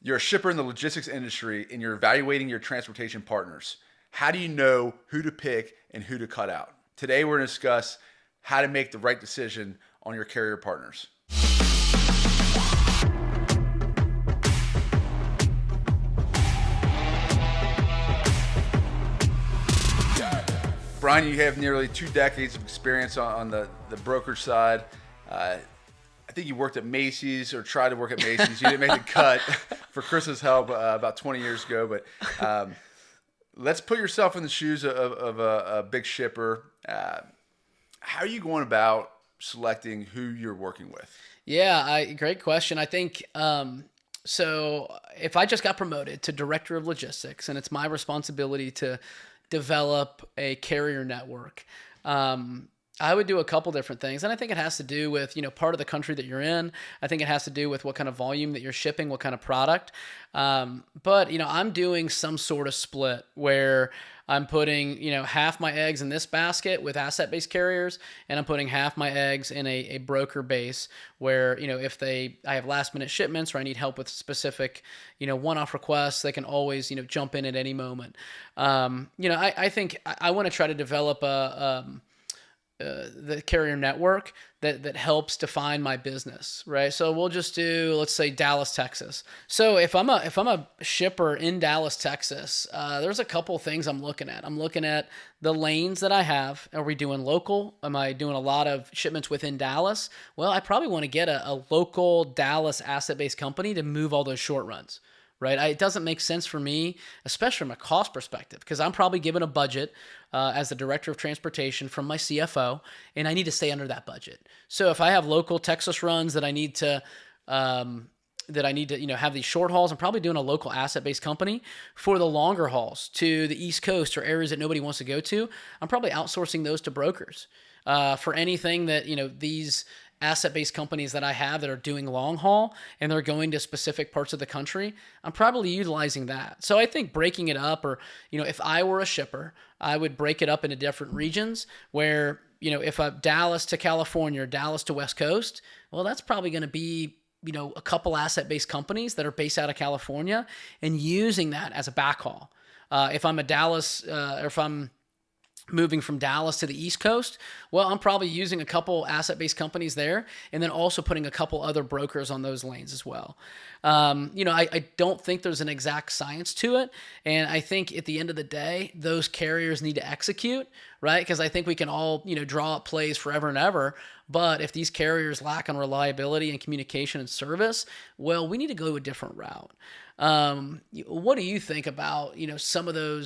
You're a shipper in the logistics industry and you're evaluating your transportation partners. How do you know who to pick and who to cut out? Today, we're going to discuss how to make the right decision on your carrier partners. Bryan, you have nearly 2 decades of experience on the brokerage side. I think you worked at Macy's or tried to work at Macy's. You didn't make the cut for Chris's help about 20 years ago. But let's put yourself in the shoes of a big shipper. How are you going about selecting who you're working with? Yeah, great question. I think so. If I just got promoted to director of logistics and it's my responsibility to develop a carrier network, I would do a couple different things. And I think it has to do with, part of the country that you're in. I think it has to do with what kind of volume that you're shipping, what kind of product. But I'm doing some sort of split where I'm putting, half my eggs in this basket with asset-based carriers, and I'm putting half my eggs in a broker base where, if I have last-minute shipments or I need help with specific, one-off requests, they can always, jump in at any moment. I think I want to try to develop the carrier network that helps define my business, right? So we'll just do, let's say, Dallas, Texas. So if I'm a shipper in Dallas, Texas, there's a couple things I'm looking at. I'm looking at the lanes that I have. Are we doing local? Am I doing a lot of shipments within Dallas? Well, I probably want to get a local Dallas asset-based company to move all those short runs. Right? It doesn't make sense for me, especially from a cost perspective, because I'm probably given a budget as the director of transportation from my CFO, and I need to stay under that budget. So if I have local Texas runs that I need to have these short hauls, I'm probably doing a local asset-based company. For the longer hauls to the East Coast or areas that nobody wants to go to, I'm probably outsourcing those to brokers. For anything that, these asset-based companies that I have that are doing long haul and they're going to specific parts of the country, I'm probably utilizing that. So I think breaking it up, or, if I were a shipper, I would break it up into different regions where, if I'm Dallas to California or Dallas to West Coast, well, that's probably going to be, a couple asset-based companies that are based out of California and using that as a backhaul. If I'm a Dallas, or if I'm moving from Dallas to the East Coast, well, I'm probably using a couple asset-based companies there and then also putting a couple other brokers on those lanes as well. I don't think there's an exact science to it. And I think at the end of the day, those carriers need to execute, right? Because I think we can all, draw up plays forever and ever. But if these carriers lack on reliability and communication and service, well, we need to go a different route. What do you think about, some of the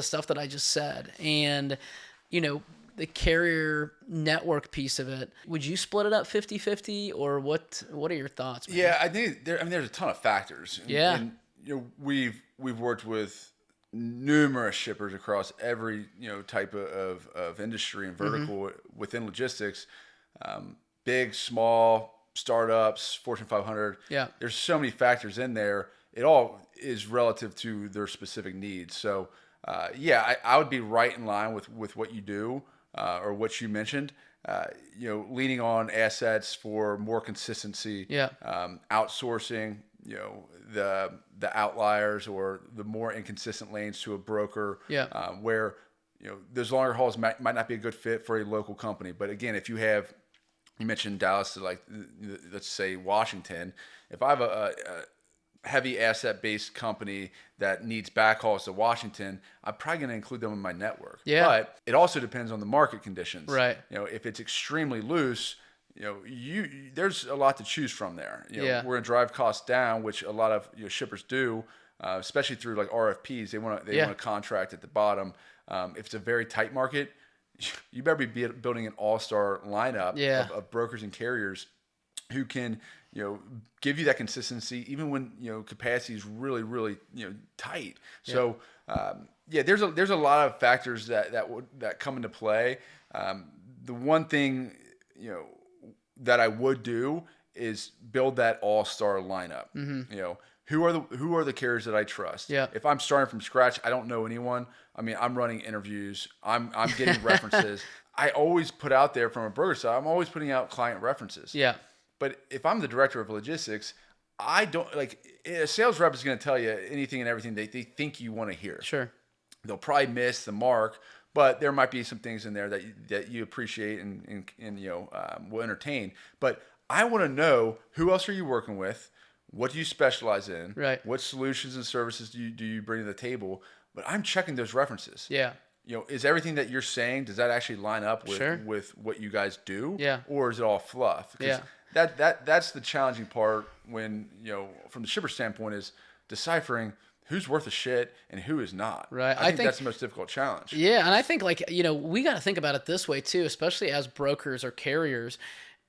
stuff that I just said and, the carrier network piece of it? Would you split it up 50-50 or what are your thoughts, man? Yeah, I think there's a ton of factors. And, we've worked with numerous shippers across every, type of industry and vertical within logistics, big, small, startups, Fortune 500. Yeah. There's so many factors in there. It all is relative to their specific needs. So, I would be right in line with what you do or what you mentioned. Leaning on assets for more consistency. Yeah. Outsourcing. The outliers or the more inconsistent lanes to a broker. Yeah. Where those longer hauls might not be a good fit for a local company. But again, if you mentioned Dallas to let's say Washington. If I have a heavy asset-based company that needs backhauls to Washington, I'm probably going to include them in my network. Yeah. But it also depends on the market conditions. Right. If it's extremely loose, there's a lot to choose from there. Yeah. We're going to drive costs down, which a lot of shippers do, especially through like RFPs. They want to contract at the bottom. If it's a very tight market, you better be building an all-star lineup of brokers and carriers who can give you that consistency even when capacity is really, really tight. So there's a lot of factors that come into play. The one thing that I would do is build that all-star lineup. Who are the carriers that I trust? Yeah. If I'm starting from scratch, I don't know anyone. I mean, I'm running interviews. I'm getting references. I always put out there from a broker side, I'm always putting out client references. Yeah. But if I'm the director of logistics, I don't like a sales rep is going to tell you anything and everything they think you want to hear. Sure. They'll probably miss the mark, but there might be some things in there that you appreciate and will entertain. But I want to know, who else are you working with? What do you specialize in? Right. What solutions and services do you bring to the table? But I'm checking those references. Yeah. Is everything that you're saying, does that actually line up with what you guys do? Yeah. Or is it all fluff? Yeah. That's the challenging part when, from the shipper standpoint, is deciphering who's worth a shit and who is not. Right. I think that's the most difficult challenge. Yeah. And I think we got to think about it this way too, especially as brokers or carriers.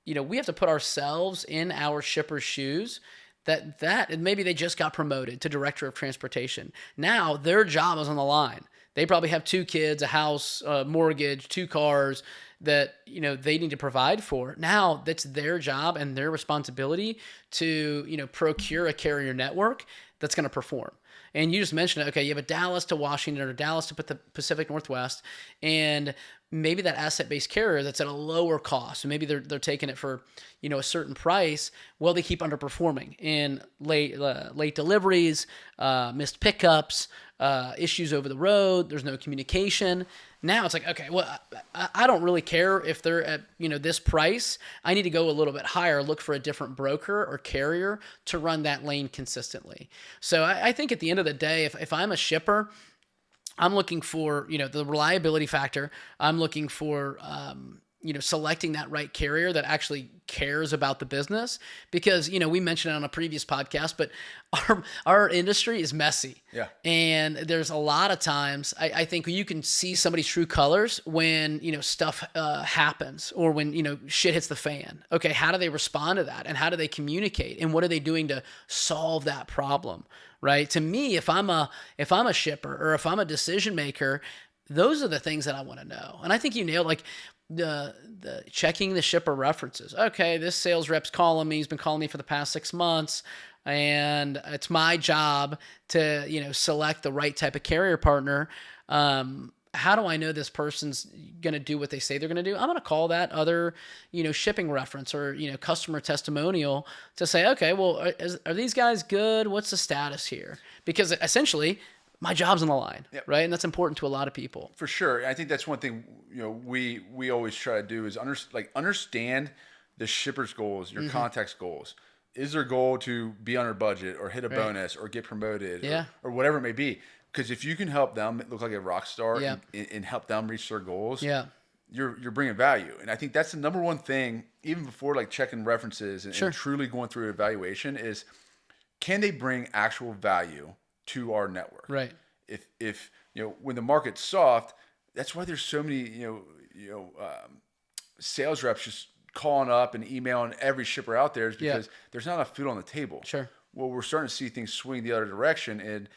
We have to put ourselves in our shipper's shoes. And maybe they just got promoted to director of transportation. Now their job is on the line. They probably have 2 kids, a house, a mortgage, 2 cars that, they need to provide for. Now that's their job and their responsibility to, procure a carrier network that's going to perform. And you just mentioned it. Okay, you have a Dallas to Washington or Dallas to the Pacific Northwest, and maybe that asset-based carrier that's at a lower cost. And maybe they're taking it for a certain price. Well, they keep underperforming in late deliveries, missed pickups, issues over the road. There's no communication. Now it's like, okay, well, I don't really care if they're at this price. I need to go a little bit higher, look for a different broker or carrier to run that lane consistently. So I think at the end of the day, if I'm a shipper, I'm looking for the reliability factor. I'm looking for selecting that right carrier that actually cares about the business, because we mentioned it on a previous podcast, but our industry is messy. Yeah. And there's a lot of times I think you can see somebody's true colors when stuff happens, or when shit hits the fan. Okay, how do they respond to that, and how do they communicate, and what are they doing to solve that problem? Right? To me, if I'm a shipper or if I'm a decision maker, those are the things that I want to know. And I think you nailed the checking the shipper references. Okay, this sales rep's calling me. He's been calling me for the past 6 months, and it's my job to select the right type of carrier partner. How do I know this person's going to do what they say they're going to do? I'm going to call that other, shipping reference or, customer testimonial to say, okay, well, are these guys good? What's the status here? Because essentially my job's on the line, yep. Right? And that's important to a lot of people. For sure. I think that's one thing, we always try to do is understand the shipper's goals, your contact's goals. Is their goal to be under budget or hit a bonus or get promoted or whatever it may be? Because if you can help them look like a rock star and help them reach their goals, you're bringing value. And I think that's the number one thing, even before checking references and truly going through an evaluation, is can they bring actual value to our network? Right. If when the market's soft, that's why there's so many sales reps just calling up and emailing every shipper out there, is because there's not enough food on the table. Sure. Well, we're starting to see things swing the other direction, and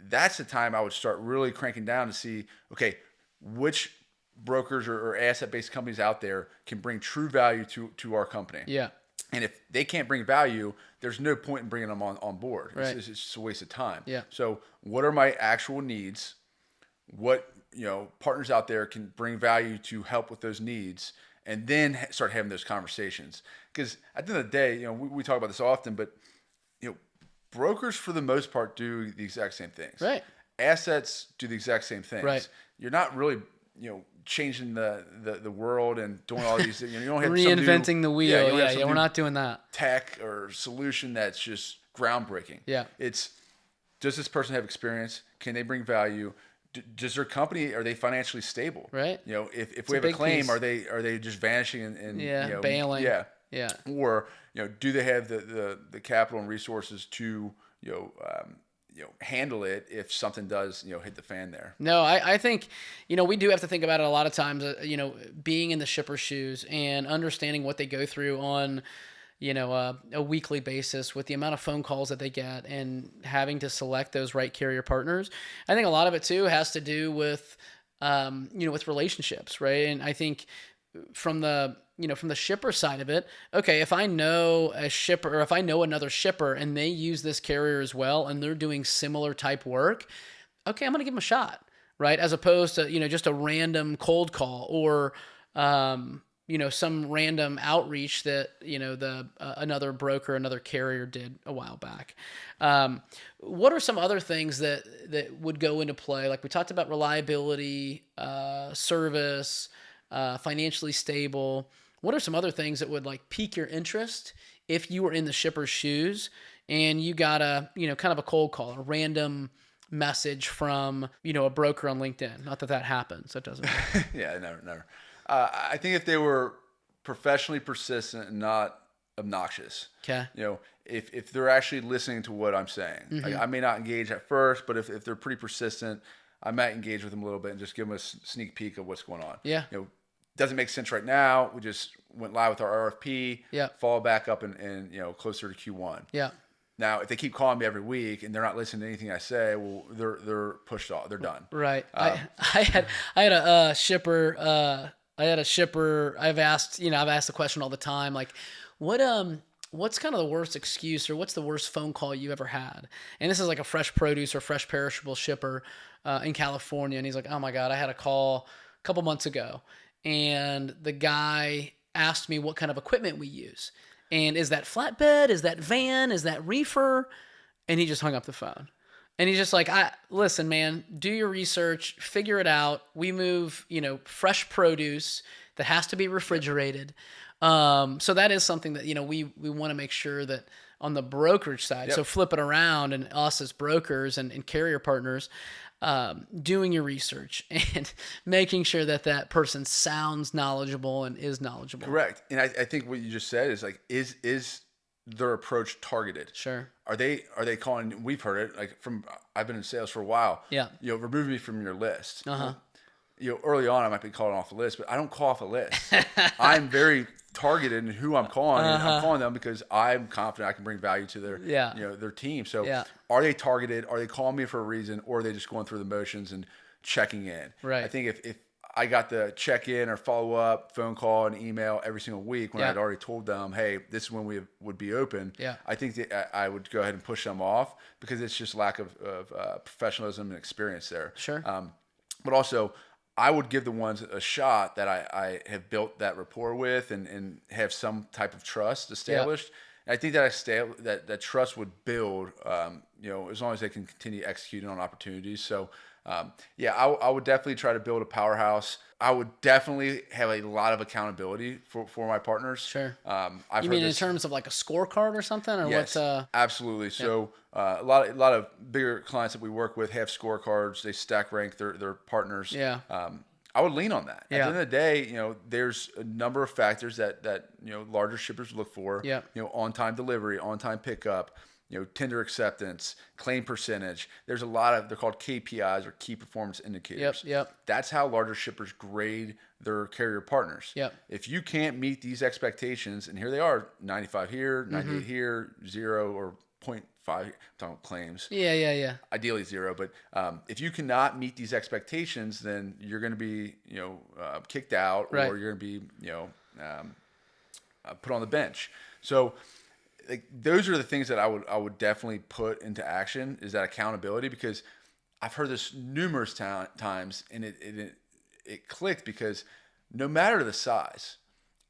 that's the time I would start really cranking down to see, okay, which brokers or asset-based companies out there can bring true value to our company. Yeah. And if they can't bring value, there's no point in bringing them on board. Right. It's just a waste of time. Yeah. So what are my actual needs? What partners out there can bring value to help with those needs? And then start having those conversations. Because at the end of the day, we talk about this often, but brokers for the most part do the exact same things. Right. Assets do the exact same things. Right. You're not really, changing the world and doing all these. You don't have reinventing the wheel. Yeah. We're not doing that. Tech or solution that's just groundbreaking. Yeah. It's, does this person have experience? Can they bring value? Does their company, are they financially stable? Right. If we have a claim, are they just vanishing and bailing? Yeah. Yeah. Or do they have the capital and resources to handle it if something does hit the fan there? No, I think we do have to think about it a lot of times. Being in the shipper's shoes and understanding what they go through on a weekly basis with the amount of phone calls that they get and having to select those right carrier partners. I think a lot of it too has to do with with relationships, right? And I think from the shipper side of it, okay, if I know a shipper, or if I know another shipper and they use this carrier as well and they're doing similar type work, okay, I'm going to give them a shot, right? As opposed to, just a random cold call or, some random outreach that, another broker, another carrier did a while back. What are some other things that would go into play? Like we talked about reliability, service, financially stable. What are some other things that would like pique your interest if you were in the shipper's shoes and you got a, kind of a cold call, a random message from, a broker on LinkedIn? Not that happens. That doesn't happen. Yeah, never. I think if they were professionally persistent and not obnoxious, okay. If they're actually listening to what I'm saying, like, I may not engage at first, but if they're pretty persistent, I might engage with them a little bit and just give them a sneak peek of what's going on. Yeah. Doesn't make sense right now. We just went live with our RFP. Yeah. Follow back up and closer to Q1. Yeah. Now, if they keep calling me every week and they're not listening to anything I say, well, they're pushed off. They're done. Right. I had a shipper. I've asked the question all the time, like, what's kind of the worst excuse or what's the worst phone call you ever had? And this is like a fresh produce or fresh perishable shipper in California. And he's like, oh my God, I had a call a couple months ago and the guy asked me what kind of equipment we use. And is that flatbed? Is that van? Is that reefer? And he just hung up the phone. And he's just like, listen, man, do your research, figure it out. We move, fresh produce that has to be refrigerated. So that is something that, we want to make sure that on the brokerage side, yep. So flip it around and us as brokers and carrier partners, doing your research and making sure that person sounds knowledgeable and is knowledgeable. Correct. And I think what you just said is like, is their approach targeted? Sure. Are they calling? We've heard it like I've been in sales for a while. Yeah. Remove me from your list. Uh-huh. Early on I might be calling off a list, but I don't call off a list. I'm very targeted in who I'm calling. And I'm calling them because I'm confident I can bring value to their, their team. So are they targeted? Are they calling me for a reason, or are they just going through the motions and checking in? Right. I think if I got the check in or follow up, phone call and email every single week when I'd already told them, hey, this is when we would be open. Yeah. I think that I would go ahead and push them off because it's just lack of professionalism and experience there. Sure. But also, I would give the ones a shot that I have built that rapport with and have some type of trust established. Yeah. And I think that that trust would build, as long as they can continue executing on opportunities. So, I would definitely try to build a powerhouse. I would definitely have a lot of accountability for my partners. Sure. You mean in terms of like a scorecard or something, or yes, what? Absolutely. So a lot of bigger clients that we work with have scorecards. They stack rank their partners. Yeah. I would lean on that. Yeah. At the end of the day, there's a number of factors that larger shippers look for. Yeah. On-time delivery, on-time pickup, tender acceptance, claim percentage. There's a lot of, they're called KPIs or key performance indicators. Yep. That's how larger shippers grade their carrier partners. Yep. If you can't meet these expectations, and here they are, 95 here, 98 here, 0 or 0.5, I'm talking claims. Yeah. Ideally 0, but if you cannot meet these expectations, then you're going to be, kicked out, right, or you're going to be, put on the bench. So, like, those are the things that I would definitely put into action, is that accountability, because I've heard this numerous times, and it clicked, because no matter the size,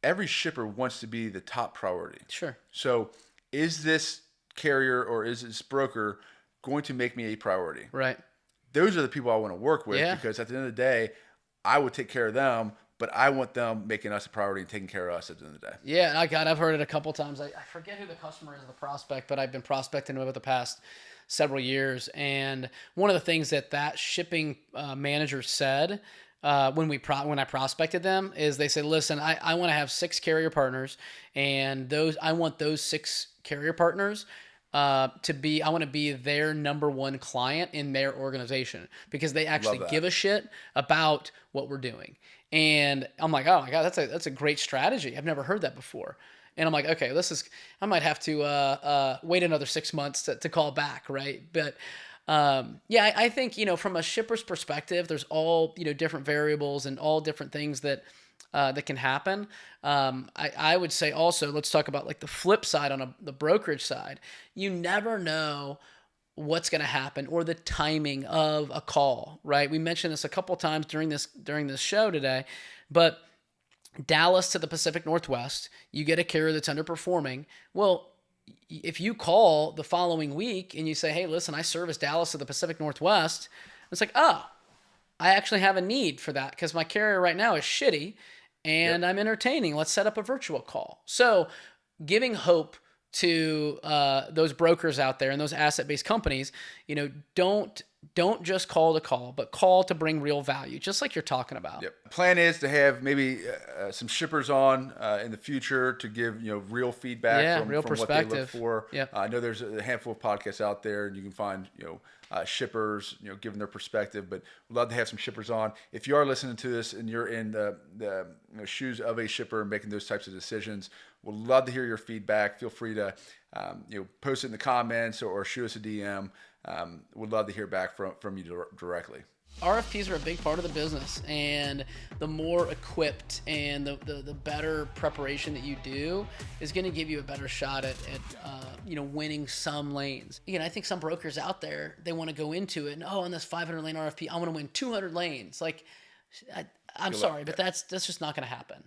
every shipper wants to be the top priority. Sure. So is this carrier or is this broker going to make me a priority? Right. Those are the people I want to work with, yeah, because at the end of the day, I would take care of them, but I want them making us a priority and taking care of us at the end of the day. Yeah, I've heard it a couple times. I forget who the customer is, the prospect, but I've been prospecting with the past several years. And one of the things that shipping manager said when I prospected them is they said, listen, I want to have 6 carrier partners, and I want those 6 carrier partners I want to be their number one client in their organization, because they actually give a shit about what we're doing. And I'm like, oh my God, that's a great strategy. I've never heard that before. And I'm like, okay, I might have to wait another 6 months to call back, right? But I think, from a shipper's perspective, there's all, different variables and all different things that can happen. I would say also, let's talk about like the flip side on the brokerage side. You never know what's going to happen or the timing of a call, right? We mentioned this a couple times during this show today, but Dallas to the Pacific Northwest, you get a carrier that's underperforming. Well, if you call the following week and you say, hey, listen, I service Dallas to the Pacific Northwest, it's like, oh, I actually have a need for that because my carrier right now is shitty and I'm entertaining. Let's set up a virtual call. So giving hope to those brokers out there and those asset-based companies, don't just call to call, but call to bring real value, just like you're talking about. Yep. Plan is to have maybe some shippers on in the future to give real feedback from what they look for. Yep. I know there's a handful of podcasts out there, and you can find shippers giving their perspective. But we'd love to have some shippers on. If you are listening to this and you're in the shoes of a shipper and making those types of decisions, we'd love to hear your feedback. Feel free to post it in the comments or shoot us a DM. We'd love to hear back from you directly. RFPs are a big part of the business, and the more equipped and the better preparation that you do is going to give you a better shot at winning some lanes. Again, I think some brokers out there, they want to go into it and, on this 500 lane RFP, I want to win 200 lanes. Like, I'm sorry, but that's just not going to happen.